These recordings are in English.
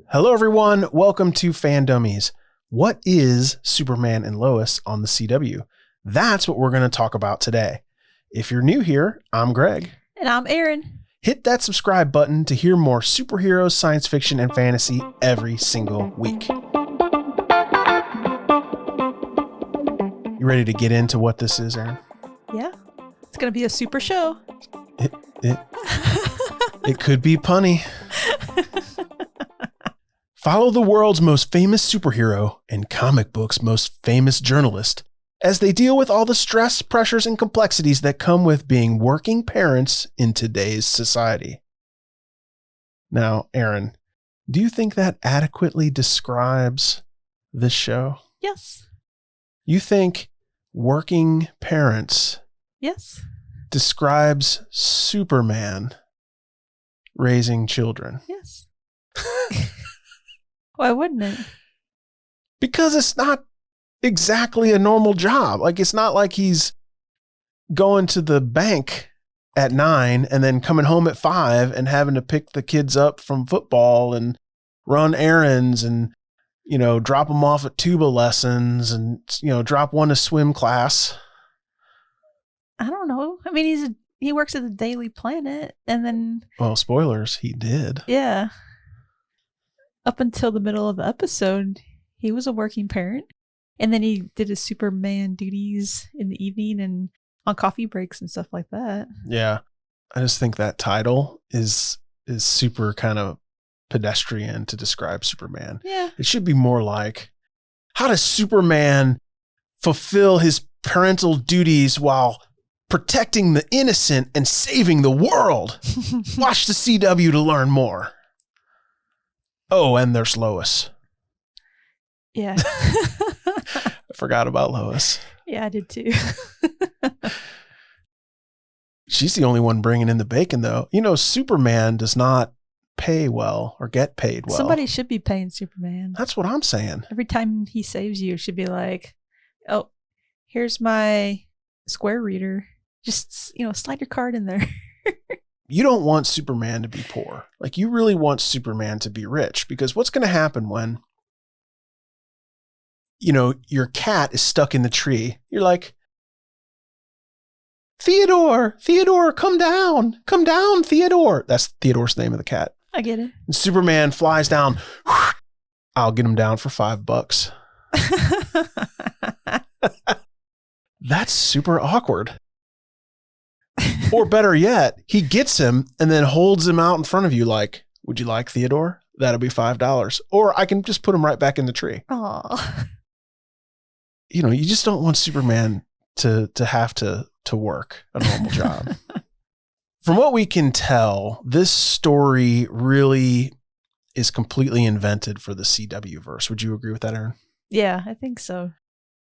Hello, everyone. Welcome to Fan Dummies. What is Superman and Lois on the CW? That's what we're going to talk about today. If you're new here, I'm Greg. And I'm Erin. Hit that subscribe button to hear more superheroes, science fiction, and fantasy every single week. You ready to get into what this is, Erin? Yeah. It's going to be a super show. It could be punny. Follow the world's most famous superhero and comic books' most famous journalist as they deal with all the stress, pressures, and complexities that come with being working parents in today's society. Now, Erin, do you think that adequately describes this show? Yes. You think working parents Yes. describes Superman raising children? Yes. Why wouldn't it? Because it's not exactly a normal job. Like, it's not like he's going to the bank at 9 and then coming home at 5 and having to pick the kids up from football and run errands and, you know, drop them off at tuba lessons and, you know, drop one to swim class. I don't know. I mean, he works at the Daily Planet and then... Well, spoilers, he did. Yeah. Up until the middle of the episode, he was a working parent. And then he did his Superman duties in the evening and on coffee breaks and stuff like that. Yeah. I just think that title is super kind of pedestrian to describe Superman. Yeah. It should be more like, how does Superman fulfill his parental duties while protecting the innocent and saving the world? Watch the CW to learn more. Oh, and there's Lois. Yeah. I forgot about Lois. Yeah, I did too. She's the only one bringing in the bacon, though. You know, Superman does not pay well or get paid well. Somebody should be paying Superman. That's what I'm saying. Every time he saves you, it should be like, oh, here's my Square reader. Just, you know, slide your card in there. You don't want Superman to be poor. Like, you really want Superman to be rich, because what's going to happen when, you know, your cat is stuck in the tree? You're like, Theodore, come down, Theodore. That's Theodore's name of the cat. I get it. And Superman flies down. I'll get him down for $5. That's super awkward. Or better yet, he gets him and then holds him out in front of you like, would you like Theodore? That'll be $5. Or I can just put him right back in the tree. Oh. You know, you just don't want Superman to have to work a normal job. From what we can tell, this story really is completely invented for the CW verse. Would you agree with that, Erin? Yeah, I think so.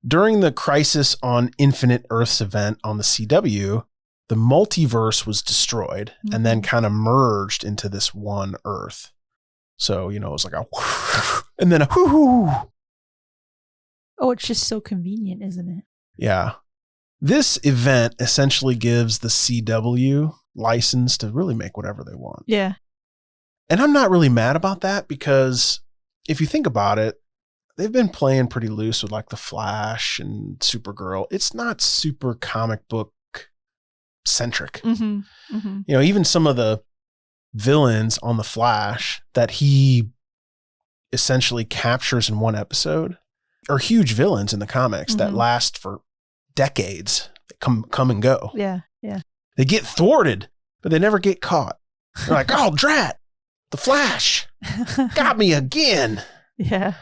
During the Crisis on Infinite Earths event on the CW, the multiverse was destroyed and then kind of merged into this one Earth. So, you know, it was like a and then a whoo. Oh, it's just so convenient, isn't it? Yeah. This event essentially gives the CW license to really make whatever they want. Yeah. And I'm not really mad about that, because if you think about it, they've been playing pretty loose with like the Flash and Supergirl. It's not super comic book centric. You know, even some of the villains on the Flash that he essentially captures in one episode are huge villains in the comics that last for decades. They come and go. Yeah. Yeah. They get thwarted, but they never get caught. They're like, oh, drat, the Flash got me again. Yeah.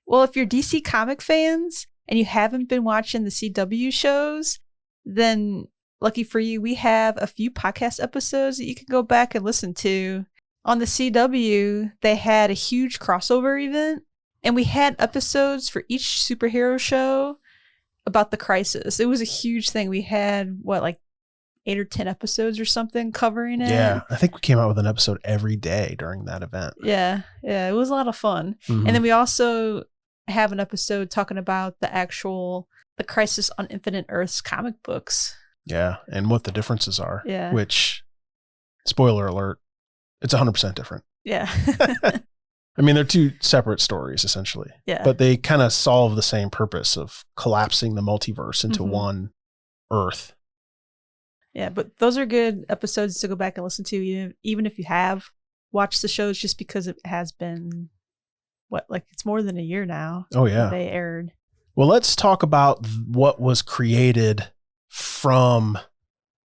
Well, if you're DC comic fans and you haven't been watching the CW shows, then lucky for you, we have a few podcast episodes that you can go back and listen to. On the CW, they had a huge crossover event, and we had episodes for each superhero show about the Crisis. It was a huge thing. We had, like 8 or 10 episodes or something covering it. Yeah, I think we came out with an episode every day during that event. Yeah, it was a lot of fun. And then we also have an episode talking about the Crisis on Infinite Earths comic books. Yeah, and what the differences are. Yeah. Which, spoiler alert, it's 100% different. Yeah. I mean, they're two separate stories, essentially. Yeah. But they kind of solve the same purpose of collapsing the multiverse into one Earth. Yeah, but those are good episodes to go back and listen to, even if you have watched the shows, just because it has been, it's more than a year now. Oh, yeah. They aired. Well, let's talk about what was created from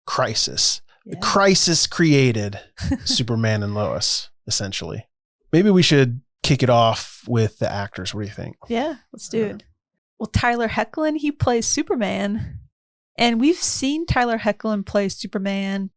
Crisis. Yeah. Crisis created Superman and Lois, essentially. Maybe we should kick it off with the actors. What do you think? Yeah, let's do it. Well, Tyler Hoechlin, he plays Superman. And we've seen Tyler Hoechlin play Superman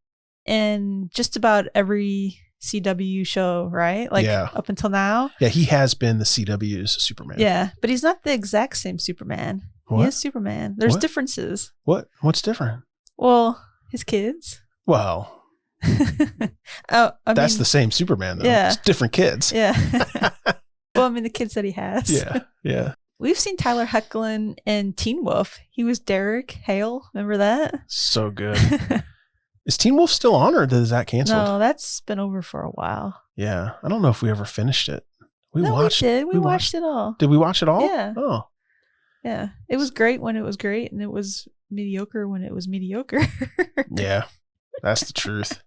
in just about every CW show, right? Up until now. Yeah, he has been the CW's Superman. Yeah, but he's not the exact same Superman. What? He is Superman. There's differences. What's different? Well, his kids. Well... that's the same Superman, though. Yeah. It's different kids. Yeah. Well, I mean, the kids that he has. Yeah. We've seen Tyler Hoechlin in Teen Wolf. He was Derek Hale. Remember that? So good. Is Teen Wolf still on, or is that canceled? No, that's been over for a while. Yeah. I don't know if we ever finished it. We did. We watched it all. Did we watch it all? Yeah. Oh. Yeah. It was great when it was great, and it was mediocre when it was mediocre. Yeah. That's the truth.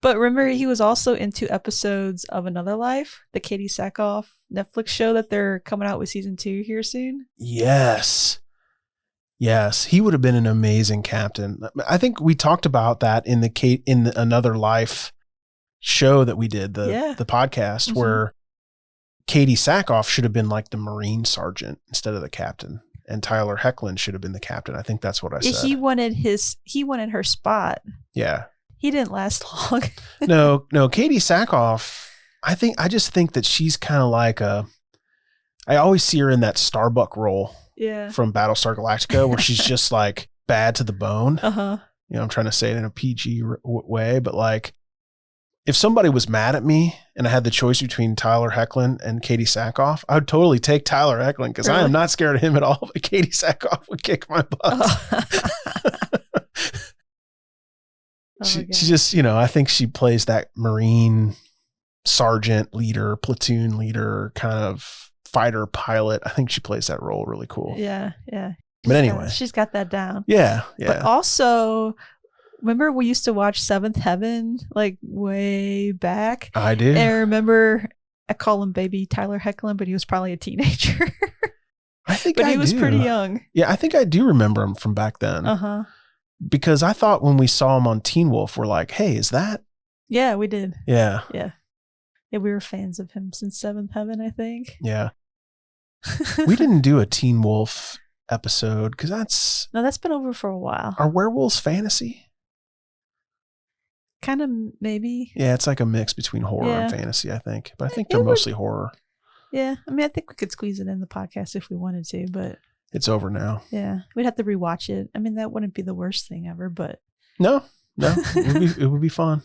But remember, he was also in 2 episodes of Another Life, the Katie Sackhoff Netflix show that they're coming out with season 2 here soon. Yes. He would have been an amazing captain. I think we talked about that in the Another Life show that we did, the podcast, where Katie Sackhoff should have been like the Marine sergeant instead of the captain, and Tyler Hoechlin should have been the captain. I think that's what I said. He wanted her spot. Yeah. He didn't last long. No, Katie Sackhoff, I just think that she's kind of like I always see her in that Starbuck role from Battlestar Galactica, where she's just like bad to the bone. Uh-huh. You know, I'm trying to say it in a PG way, but like if somebody was mad at me and I had the choice between Tyler Hoechlin and Katie Sackhoff, I would totally take Tyler Hoechlin because I am not scared of him at all, but Katie Sackhoff would kick my butt. Oh. She just, I think she plays that Marine sergeant leader, platoon leader, kind of fighter pilot. I think she plays that role really cool. Yeah. But anyway. She's got that down. Yeah. But also, remember we used to watch Seventh Heaven like way back? I do. And I remember, I call him baby Tyler Hoechlin, but he was probably a teenager. But he was pretty young. Yeah, I think I do remember him from back then. Uh-huh. Because I thought when we saw him on Teen Wolf, we're like, hey, is that? Yeah, we did. Yeah. Yeah, we were fans of him since Seventh Heaven, I think. Yeah. We didn't do a Teen Wolf episode because that's been over for a while. Are werewolves fantasy? Kind of, maybe. Yeah, it's like a mix between horror and fantasy, I think. But I think they're mostly horror. Yeah, I mean, I think we could squeeze it in the podcast if we wanted to, but... It's over now. Yeah, we'd have to rewatch it. I mean, that wouldn't be the worst thing ever, but... No, it would be fun.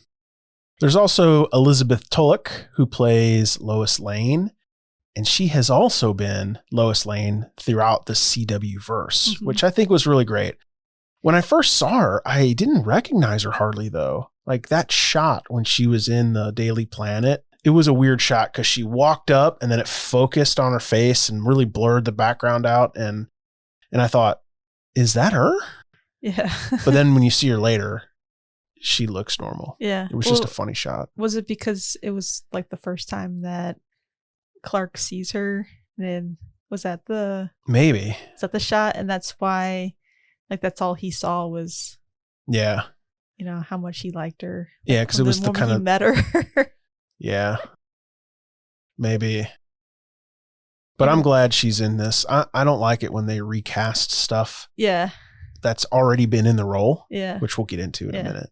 There's also Elizabeth Tullock, who plays Lois Lane, and she has also been Lois Lane throughout the CW verse, which I think was really great. When I first saw her, I didn't recognize her hardly, though. Like that shot when she was in the Daily Planet, it was a weird shot because she walked up and then it focused on her face and really blurred the background out. And I thought, is that her? Yeah. But then when you see her later, she looks normal. Yeah. It was just a funny shot. Was it because it was like the first time that Clark sees her? And was that maybe. Is that the shot? And that's why, like, that's all he saw was, how much he liked her. Yeah, because it was the kind of. He met her. Yeah. Maybe. But I'm glad she's in this. I don't like it when they recast stuff. Yeah. That's already been in the role. Yeah. Which we'll get into in a minute.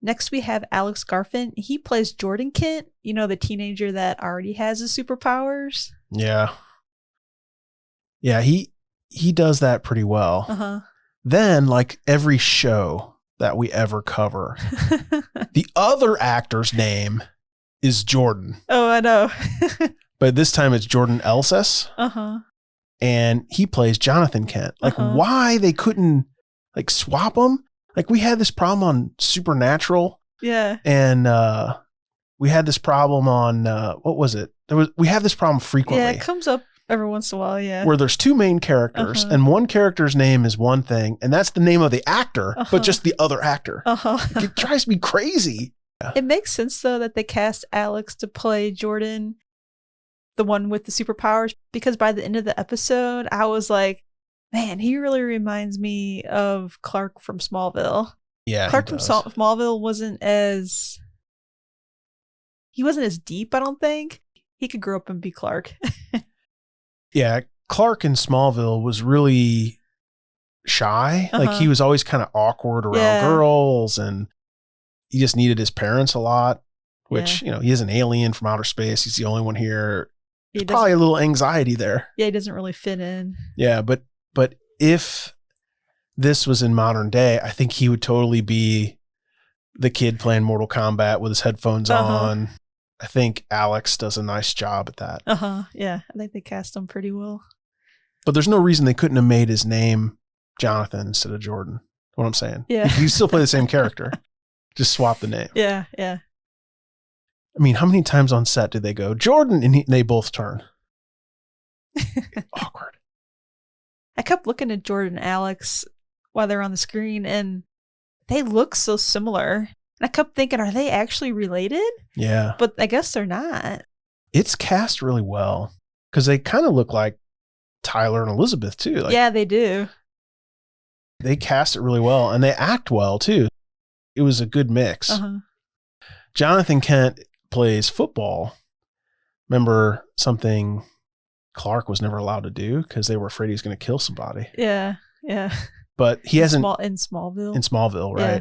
Next, we have Alex Garfin. He plays Jordan Kent, the teenager that already has his superpowers. Yeah. Yeah, he does that pretty well. Uh-huh. Then, like every show that we ever cover, the other actor's name is Jordan. Oh, I know. But this time it's Jordan Elsass. Uh-huh. And he plays Jonathan Kent. Like, why they couldn't, like, swap them? Like, we had this problem on Supernatural. Yeah. And we had this problem on, what was it? We have this problem frequently. Yeah, it comes up every once in a while, yeah. Where there's two main characters and one character's name is one thing and that's the name of the actor, but just the other actor. It drives me crazy. It makes sense though that they cast Alex to play Jordan, the one with the superpowers, because by the end of the episode, I was like, man, he really reminds me of Clark from Smallville. Yeah, Clark from Smallville wasn't as deep, I don't think. He could grow up and be Clark. Yeah, Clark in Smallville was really shy. Like he was always kind of awkward around girls and he just needed his parents a lot, which, you know, he is an alien from outer space. He's the only one here. There's probably a little anxiety there. Yeah, he doesn't really fit in. Yeah, but if this was in modern day, I think he would totally be the kid playing Mortal Kombat with his headphones on. I think Alex does a nice job at that. Yeah, I think they cast him pretty well. But there's no reason they couldn't have made his name Jonathan instead of Jordan. What I'm saying. Yeah. You still play the same character. Just swap the name. Yeah. I mean, how many times on set did they go, Jordan, and they both turn? Awkward. I kept looking at Jordan and Alex while they're on the screen, and they look so similar. And I kept thinking, are they actually related? Yeah. But I guess they're not. It's cast really well because they kind of look like Tyler and Elizabeth, too. Like, yeah, they do. They cast it really well, and they act well, too. It was a good mix. Jonathan Kent plays football. Remember something Clark was never allowed to do because they were afraid he was going to kill somebody. Yeah. But he hasn't... In Smallville. In Smallville, right? Yeah.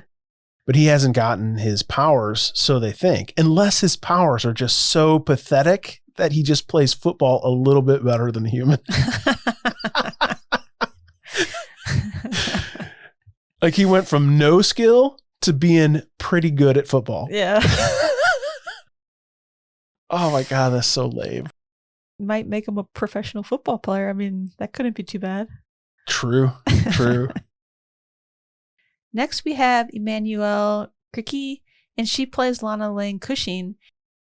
But he hasn't gotten his powers, so they think. Unless his powers are just so pathetic that he just plays football a little bit better than a human. Like he went from no skill to being pretty good at football. Yeah. Oh my God, that's so lame. Might make him a professional football player. I mean, that couldn't be too bad. True. Next, we have Emmanuelle Criqui, and she plays Lana Lang Cushing.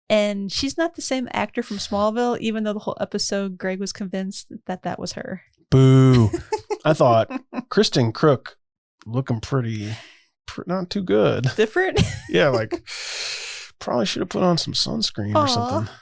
And she's not the same actor from Smallville, even though the whole episode, Greg was convinced that was her. Boo. I thought Kristen Crook looking pretty not too good. Different? Yeah, like probably should have put on some sunscreen or something.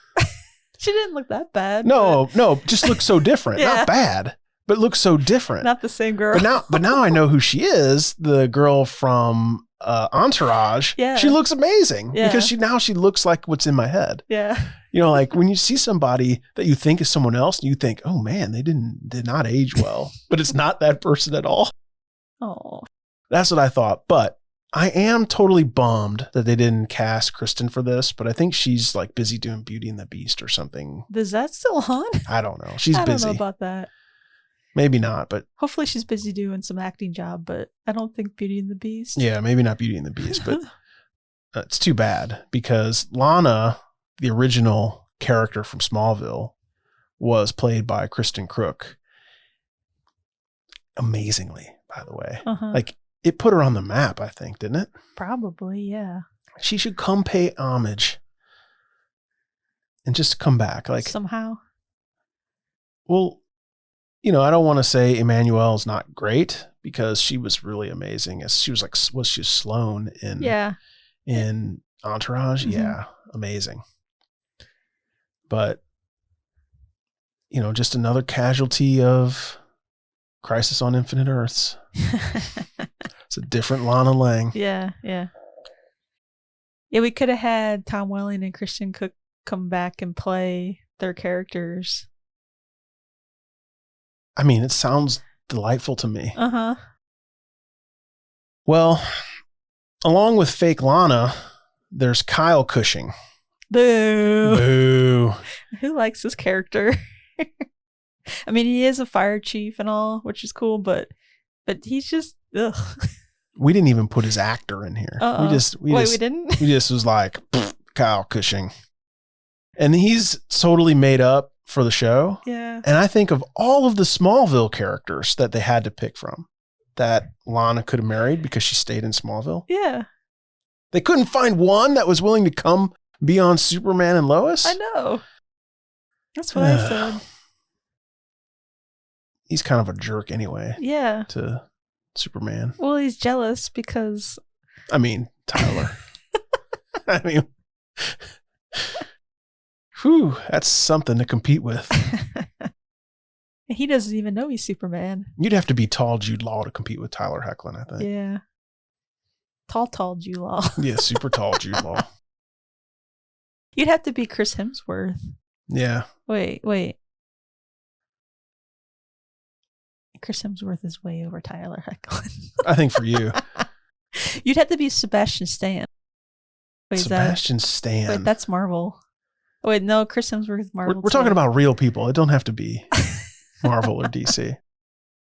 She didn't look that bad. No, just looked so different. Not bad. But looks so different. Not the same girl. But now I know who she is. The girl from Entourage. Yeah. She looks amazing because she looks like what's in my head. Yeah. You know, like when you see somebody that you think is someone else, and you think, oh man, they did not age well, but it's not that person at all. Oh. That's what I thought. But I am totally bummed that they didn't cast Kristen for this, but I think she's like busy doing Beauty and the Beast or something. Is that still on? I don't know. She's busy. I don't know about that. Maybe not, but... Hopefully she's busy doing some acting job, but I don't think Beauty and the Beast. Yeah, maybe not Beauty and the Beast, but it's too bad because Lana, the original character from Smallville, was played by Kristen Crook. Amazingly, by the way. Like, it put her on the map, I think, didn't it? Probably, yeah. She should come pay homage and just come back. Like somehow. Well... You know, I don't want to say Emmanuelle's not great because she was really amazing. She was like, was she Sloane in Entourage? Yeah, amazing. But, you know, just another casualty of Crisis on Infinite Earths. It's a different Lana Lang. Yeah. Yeah, we could have had Tom Welling and Christian Cook come back and play their characters. I mean, it sounds delightful to me. Well, along with fake Lana, there's Kyle Cushing. Boo. Who likes this character? I mean, he is a fire chief and all, which is cool, but he's just, ugh. We didn't even put his actor in here. We didn't? We just was like, Kyle Cushing. And he's totally made up for the show. Yeah. And I think of all of the Smallville characters that they had to pick from that Lana could have married because she stayed in Smallville. Yeah. They couldn't find one that was willing to come Beyond Superman and Lois? I know. That's what I said. He's kind of a jerk anyway. Yeah. To Superman. Well, he's jealous because... I mean, Tyler. I mean... Whew, that's something to compete with. He doesn't even know he's Superman. You'd have to be tall Jude Law to compete with Tyler Hoechlin, I think. Yeah. Tall Jude Law. Yeah, super tall Jude Law. You'd have to be Chris Hemsworth. Yeah. Wait. Chris Hemsworth is way over Tyler Hoechlin. I think for you. You'd have to be Sebastian Stan. Wait, Sebastian Stan. Wait, that's Marvel. Wait, no, Chris Hemsworth is Marvel. We're talking about real people. It don't have to be Marvel or DC.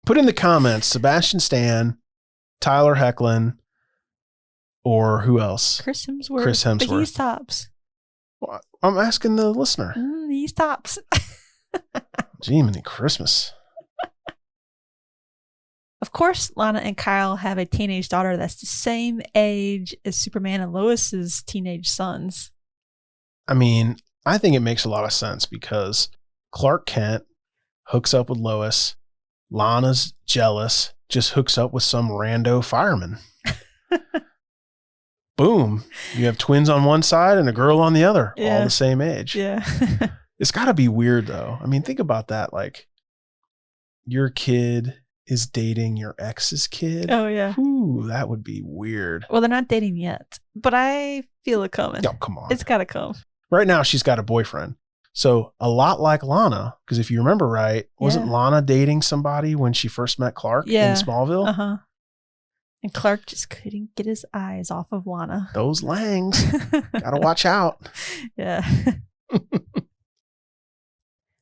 Put in the comments, Sebastian Stan, Tyler Hoechlin, or who else? Chris Hemsworth. But he's tops. Well, I'm asking the listener. He's tops. Jiminy Christmas. Of course, Lana and Kyle have a teenage daughter that's the same age as Superman and Lois's teenage sons. I mean, I think it makes a lot of sense because Clark Kent hooks up with Lois. Lana's jealous, just hooks up with some rando fireman. Boom. You have twins on one side and a girl on the other, all the same age. Yeah. It's got to be weird, though. I mean, think about that. Like, your kid is dating your ex's kid. Oh, yeah. Ooh, that would be weird. Well, they're not dating yet, but I feel it coming. Oh, come on. It's got to come. Right now, she's got a boyfriend. So a lot like Lana, because if you remember right, wasn't Lana dating somebody when she first met Clark in Smallville? Uh-huh. And Clark just couldn't get his eyes off of Lana. Those Langs. Gotta watch out. Yeah.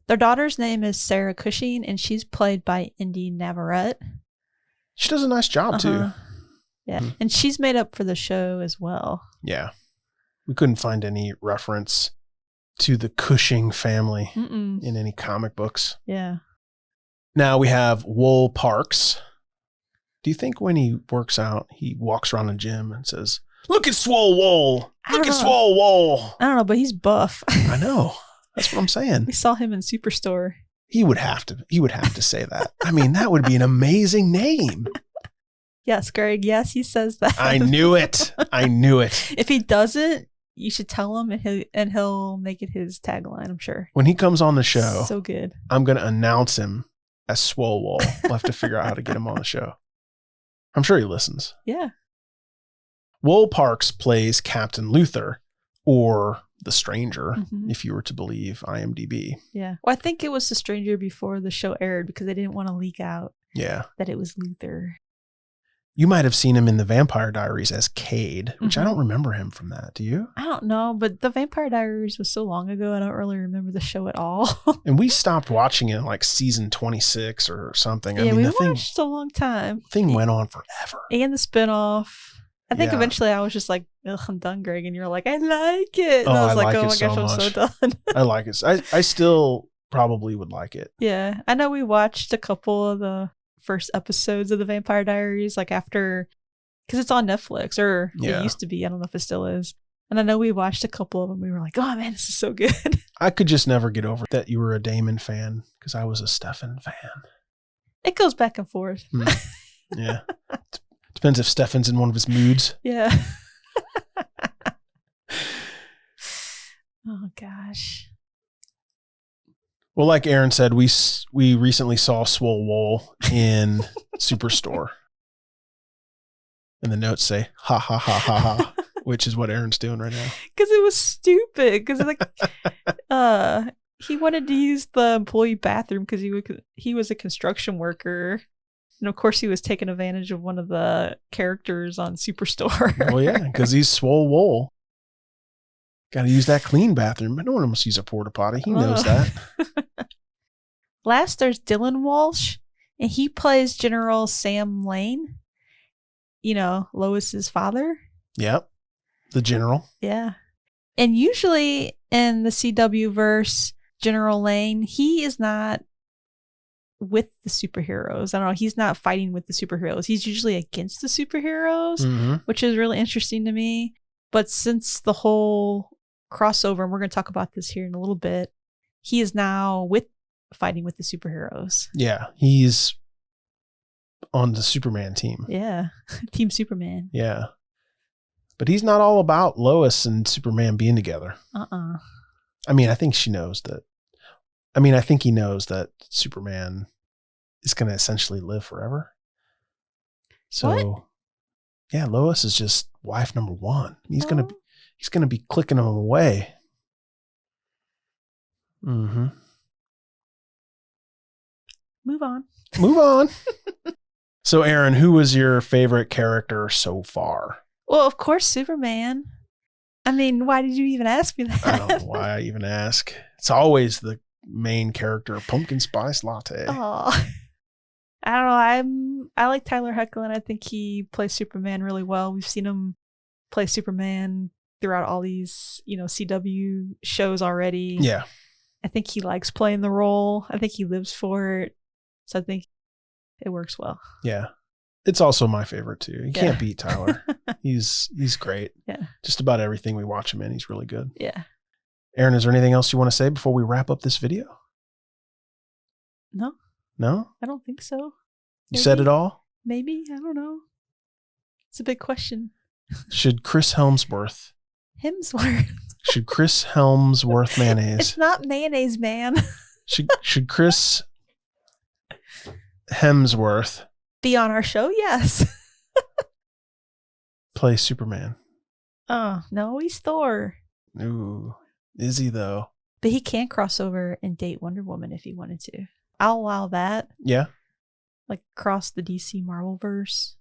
Their daughter's name is Sarah Cushing, and she's played by Indy Navarrete. She does a nice job, too. Yeah. And she's made up for the show as well. Yeah. We couldn't find any reference to the Cushing family in any comic books. Yeah. Now we have Wool Parks. Do you think when he works out, he walks around the gym and says, "Look at Swole Wool! Look at Swole Wool!" I don't know, but he's buff. I know. That's what I'm saying. We saw him in Superstore. He would have to say that. I mean, that would be an amazing name. Yes, Greg. Yes, he says that. I knew it. If he doesn't, you should tell him, and he'll make it his tagline, I'm sure. When he comes on the show, so good. I'm going to announce him as Swole Wool. We'll have to figure out how to get him on the show. I'm sure he listens. Yeah. Wool Parks plays Captain Luther, or the Stranger, if you were to believe IMDb. Yeah. Well, I think it was the Stranger before the show aired because they didn't want to leak out that it was Luther. You might have seen him in the Vampire Diaries as Cade, which I don't remember him from that. Do you? I don't know, but the Vampire Diaries was so long ago, I don't really remember the show at all. And we stopped watching it in like season 26 or something. Yeah, I mean, we watched a long time. Thing went on forever. And the spinoff. I think eventually I was just like, ugh, I'm done, Greg. And you're like, I like it. And I was like, oh my gosh, I'm so done. I like it. I still probably would like it. Yeah. I know we watched a couple of the first episodes of the Vampire Diaries, like after, because it's on Netflix, or it used to be. I don't know if it still is. And I know we watched a couple of them. We were like, oh man, this is so good. I could just never get over that you were a Damon fan because I was a Stefan fan. It goes back and forth. Yeah. Depends if Stefan's in one of his moods. Yeah. Oh gosh. Well, like Erin said, we recently saw Swole Wool in Superstore. And the notes say, ha, ha, ha, ha, ha, which is what Erin's doing right now. Because it was stupid. Because like, he wanted to use the employee bathroom because he was a construction worker. And of course, he was taking advantage of one of the characters on Superstore. Well, yeah, because he's Swole Wool. Got to use that clean bathroom. No one must use a porta potty. He knows that. Last, there's Dylan Walsh, and he plays General Sam Lane. You know, Lois's father. Yep, the general. Yeah, and usually in the CW verse, General Lane, he is not with the superheroes. I don't know. He's not fighting with the superheroes. He's usually against the superheroes, which is really interesting to me. But since the whole crossover, and we're going to talk about this here in a little bit. He is now fighting with the superheroes. Yeah, he's on the Superman team. Yeah, Team Superman. Yeah. But he's not all about Lois and Superman being together. I mean, I think she knows that. I mean, I think he knows that Superman is going to essentially live forever. So, what? Yeah, Lois is just wife number one. He's going to be clicking them away. Mm-hmm. Move on. Move on. So, Erin, who was your favorite character so far? Well, of course, Superman. I mean, why did you even ask me that? I don't know why I even ask. It's always the main character, pumpkin spice latte. Oh, I don't know. I like Tyler Hoechlin. I think he plays Superman really well. We've seen him play Superman throughout all these, CW shows already. Yeah. I think he likes playing the role. I think he lives for it. So I think it works well. Yeah. It's also my favorite too. You can't beat Tyler. He's great. Yeah. Just about everything we watch him in, he's really good. Yeah. Erin, is there anything else you want to say before we wrap up this video? No. No? I don't think so. You said it all? Maybe. I don't know. It's a big question. Should Chris Hemsworth mayonnaise? It's not mayonnaise, man. should Chris Hemsworth be on our show? Yes. play Superman? Oh, no, he's Thor. Ooh. Is he though? But he can cross over and date Wonder Woman if he wanted to. I'll allow that. Yeah. Like cross the DC Marvel verse.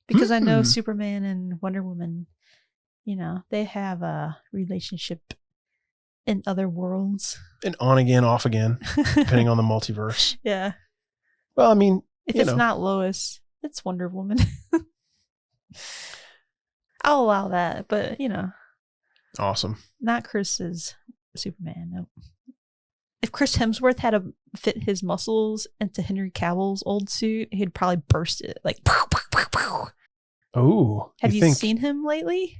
Because I know Superman and Wonder Woman, they have a relationship in other worlds. And on again, off again, depending on the multiverse. Yeah. Well, I mean, if it's not Lois, it's Wonder Woman. I'll allow that, but Awesome. Not Chris's Superman. No. If Chris Hemsworth had to fit his muscles into Henry Cavill's old suit, he'd probably burst it like. Pow, pow, pow, pow. Oh, have you seen him lately?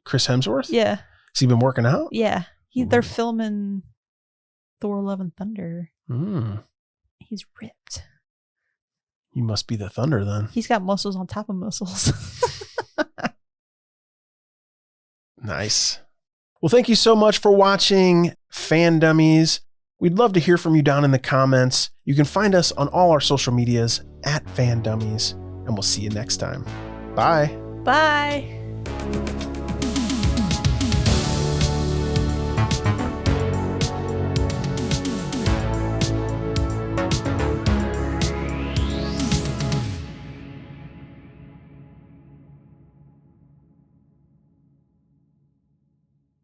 Chris Hemsworth? Yeah. Has he been working out? Yeah. They're filming Thor: Love and Thunder. He's ripped. He must be the Thunder then. He's got muscles on top of muscles. Nice. Well, thank you so much for watching Fan Dummies. We'd love to hear from you down in the comments. You can find us on all our social medias @Fan Dummies, and we'll see you next time. Bye. Bye.